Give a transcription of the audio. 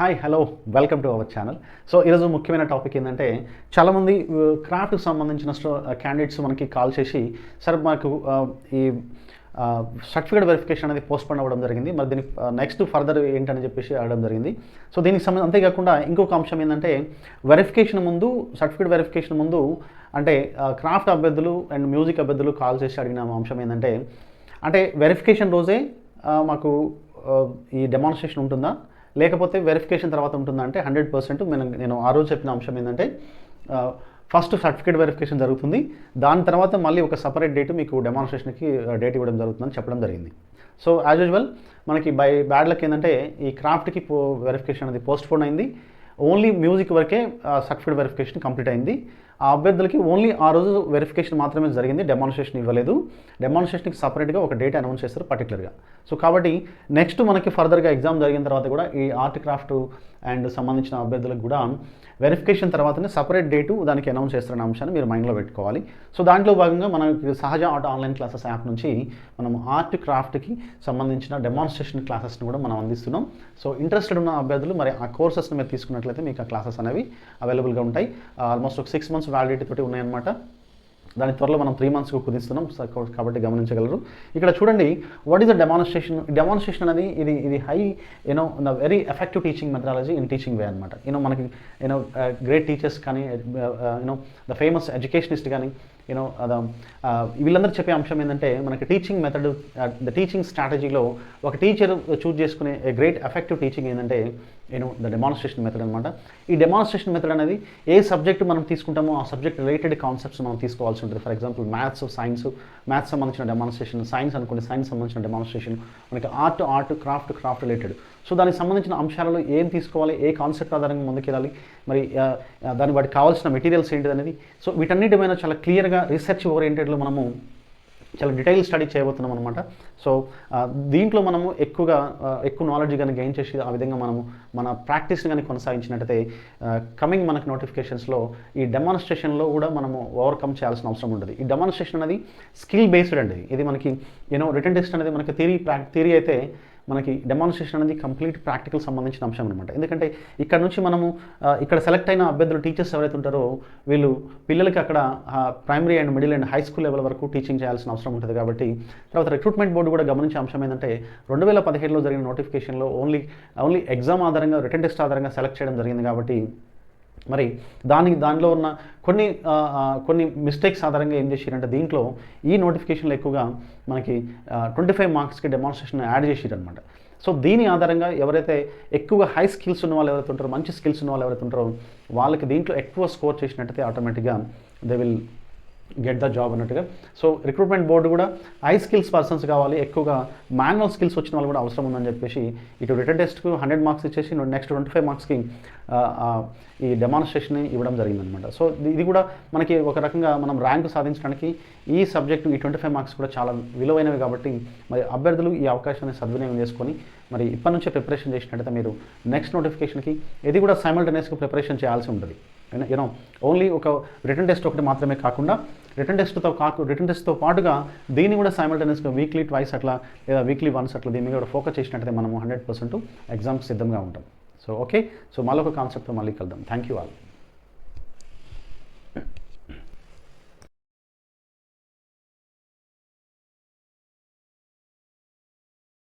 Hi hello welcome to our channel. So ఈరోజు ముఖ్యమైన topic ఏంటంటే, చాలామంది క్రాఫ్ట్కి సంబంధించిన క్యాండిడేట్స్ మనకి కాల్ చేసి, సార్ మాకు ఈ సర్టిఫికేట్ వెరిఫికేషన్ అనేది పోస్ట్పోన్ అవ్వడం జరిగింది, మరి దీనికి నెక్స్ట్ ఫర్దర్ ఏంటని చెప్పేసి అడగడం జరిగింది. సో దీనికి సంబంధించి అంతేకాకుండా ఇంకొక అంశం ఏంటంటే, వెరిఫికేషన్ ముందు సర్టిఫికేట్ వెరిఫికేషన్ ముందు అంటే క్రాఫ్ట్ అభ్యర్థులు అండ్ మ్యూజిక్ అభ్యర్థులు కాల్ చేసి అడిగిన అంశం ఏంటంటే, అంటే వెరిఫికేషన్ రోజే మాకు ఈ డెమాన్స్ట్రేషన్ ఉంటుందా, లేకపోతే వెరిఫికేషన్ తర్వాత ఉంటుందా అంటే 100% నేను ఆ రోజు చెప్పిన అంశం ఏంటంటే, ఫస్ట్ సర్టిఫికేట్ వెరిఫికేషన్ జరుగుతుంది, దాని తర్వాత మళ్ళీ ఒక సపరేట్ డేట్ మీకు డెమాన్స్ట్రేషన్కి డేట్ ఇవ్వడం జరుగుతుందని చెప్పడం జరిగింది. సో యాజ్ యూజువల్ మనకి బై బ్యాడ్ లక్ ఏంటంటే, ఈ క్రాఫ్ట్కి వెరిఫికేషన్ అనేది పోస్ట్పోన్ అయింది. ఓన్లీ మ్యూజిక్ వరకే సర్టిఫికేట్ వెరిఫికేషన్ కంప్లీట్ అయింది. ఆ అభ్యర్థులకి ఓన్లీ ఆ రోజు వెరిఫికేషన్ మాత్రమే జరిగింది, డెమాన్స్ట్రేషన్ ఇవ్వలేదు. డెమాన్స్ట్రేషన్కి సపరేట్గా ఒక డేట్ అనౌన్స్ చేస్తారు పర్టికులర్గా. సో కాబట్టి నెక్స్ట్ మనకి ఫర్దర్గా ఎగ్జామ్ జరిగిన తర్వాత కూడా ఈ ఆర్ట్ క్రాఫ్ట్ అండ్ సంబంధించిన అభ్యర్థులకు కూడా వెరిఫికేషన్ తర్వాతనే సపరేట్ డేటు దానికి అనౌన్స్ చేస్తున్న అంశాన్ని మీరు మైండ్లో పెట్టుకోవాలి. సో దాంట్లో భాగంగా మనకి సహజ ఆర్ట్ ఆన్లైన్ క్లాసెస్ యాప్ నుంచి మనం ఆర్ట్ క్రాఫ్ట్కి సంబంధించిన డెమాన్స్ట్రేషన్ క్లాసెస్ని కూడా మనం అందిస్తున్నాం. సో ఇంట్రెస్టెడ్ ఉన్న అభ్యర్థులు మరి ఆ కోర్సెస్ని మీరు తీసుకున్నట్లయితే మీకు ఆ క్లాసెస్ అనేవి అవైలబుల్గా ఉంటాయి. ఆల్మోస్ట్ ఒక 6 months వ్యాలిడిటీ తోటి ఉన్నాయన్నమాట. దాని త్వరలో మనం 3 monthsకు కుదిస్తున్నాం కాబట్టి గమనించగలరు. ఇక్కడ చూడండి, what is the demonstration. Demonstration అనేది ఇది high the very effective teaching methodology in teaching వే అనమాట. మనకి గ్రేట్ టీచర్స్ కానీ ద ఫేమస్ ఎడ్యుకేషనిస్ట్ కానీ వీళ్ళందరూ చెప్పే అంశం ఏంటంటే, మనకి టీచింగ్ మెథడ్ ద టీచింగ్ స్ట్రాటజీలో ఒక టీచర్ చూజ్ చేసుకునే గ్రేట్ ఎఫెక్టివ్ టీచింగ్ ఏంటంటే ద డెమాన్స్ట్రేషన్ మెథడ్ అనమాట. ఈ డెమాన్స్ట్రేషన్ మెథడ్ అనేది ఏ సబ్జెక్ట్ మనం తీసుకుంటామో ఆ సబ్జెక్ట్ రిలేటెడ్ కాన్సెప్ట్స్ మనం తీసుకోవాల్సి ఉంటుంది. ఫర్ ఎగ్జాంపుల్ మ్యాథ్స్ సంబంధించిన డెమాన్స్ట్రేషన్, సైన్స్ అనుకోండి సైన్స్ సంబంధించిన డెమాన్స్ట్రేషన్, మనకి ఆర్ట్ క్రాఫ్ట్ రిలేటెడ్. సో దానికి సంబంధించిన అంశాలలో ఏం తీసుకోవాలి, ఏ కాన్సెప్ట్ ఆధారంగా ముందుకెళ్ళాలి, మరి దానికి వాటికి కావాల్సిన మెటీరియల్స్ ఏంటిది అనేది, సో వీటన్నిటిపైన చాలా క్లియర్గా రీసెర్చ్ ఓరియంటెడ్లో మనము చాలా డీటెయిల్ స్టడీ చేయబోతున్నాం అనమాట. సో దీంట్లో మనము ఎక్కువ నాలెడ్జ్ కానీ గెయిన్ చేసి ఆ విధంగా మనము మన ప్రాక్టీస్ని కానీ కొనసాగించినట్టయితే కమింగ్ మనకి నోటిఫికేషన్స్లో ఈ డెమాన్స్ట్రేషన్లో కూడా మనము ఓవర్కమ్ చేయాల్సిన అవసరం ఉంటుంది. ఈ డెమాన్స్ట్రేషన్ అనేది స్కిల్ బేస్డ్ అండి. ఇది మనకి రిటన్ టెస్ట్ అనేది మనకి థియరీ అయితే, మనకి డెమాన్స్ట్రేషన్ అనేది కంప్లీట్ ప్రాక్టికల్ సంబంధించిన అంశం అనమాట. ఎందుకంటే ఇక్కడ నుంచి మనము ఇక్కడ సెలెక్ట్ అయిన అభ్యర్థులు టీచర్స్ ఎవరైతే ఉంటారో వీళ్ళు పిల్లలకి అక్కడ primary and middle and high school level వరకు టీచింగ్ చేయాల్సిన అవసరం ఉంటుంది. కాబట్టి తర్వాత రిక్రూట్మెంట్ బోర్డు కూడా గమనించే అంశం ఏంటంటే, 2017లో జరిగిన నోటిఫికేషన్లో ఓన్లీ ఎగ్జామ్ ఆధారంగా రిటన్ టెస్ట్ ఆధారంగా సెలెక్ట్ చేయడం జరిగింది. కాబట్టి మరి దానిలో ఉన్న కొన్ని మిస్టేక్స్ ఆధారంగా ఏం చేశారంటే, దీంట్లో ఈ నోటిఫికేషన్లో ఎక్కువగా మనకి 25 marksకి డెమాన్స్ట్రేషన్ యాడ్ చేశారనమాట. సో దీని ఆధారంగా ఎవరైతే ఎక్కువగా హై స్కిల్స్ ఉన్న వాళ్ళు ఎవరైతే ఉంటారో, మంచి స్కిల్స్ ఉన్న వాళ్ళు ఎవరైతే ఉంటారో వాళ్ళకి దీంట్లో ఎక్కువ స్కోర్ చేసినట్టయితే ఆటోమేటిక్గా they will get the job అన్నట్టుగా. సో రిక్రూట్మెంట్ బోర్డు కూడా హై స్కిల్స్ పర్సన్స్ కావాలి, ఎక్కువగా మాన్యువల్ స్కిల్స్ వచ్చిన వాళ్ళు కూడా అవసరం ఉందని చెప్పేసి ఇటు రిటన్ టెస్ట్కు 100 marks ఇచ్చేసి నెక్స్ట్ 25 marksకి ఈ డెమాన్స్ట్రేషన్ని ఇవ్వడం జరిగిందనమాట. సో ఇది కూడా మనకి ఒక రకంగా మనం ర్యాంకు సాధించడానికి ఈ సబ్జెక్టు ఈ 25 marks కూడా చాలా విలువైనవి. కాబట్టి మరి అభ్యర్థులు ఈ అవకాశాన్ని సద్వినియోగం చేసుకొని మరి ఇప్పటి నుంచే ప్రిపరేషన్ చేసినట్టయితే మీరు నెక్స్ట్ నోటిఫికేషన్కి ఇది కూడా సైమల్టేనియస్గా ప్రిపరేషన్ చేయాల్సి ఉంటుంది. ఓన్లీ ఒక రిటన్ టెస్ట్ ఒకటి మాత్రమే కాకుండా రిటన్ టెస్ట్తో పాటుగా దీన్ని కూడా సైమల్టేనియస్గా వీక్లీ ట్వైస్ అట్లా లేదా వీక్లీ వన్స్ అట్లా దీని మీద కూడా ఫోకస్ చేసినట్టయితే మనము 100% ఎగ్జామ్కి సిద్ధంగా ఉంటాం. సో ఓకే, సో మళ్ళీ ఒక కాన్సెప్ట్తో మళ్ళీ కలుద్దాం. Thank you all.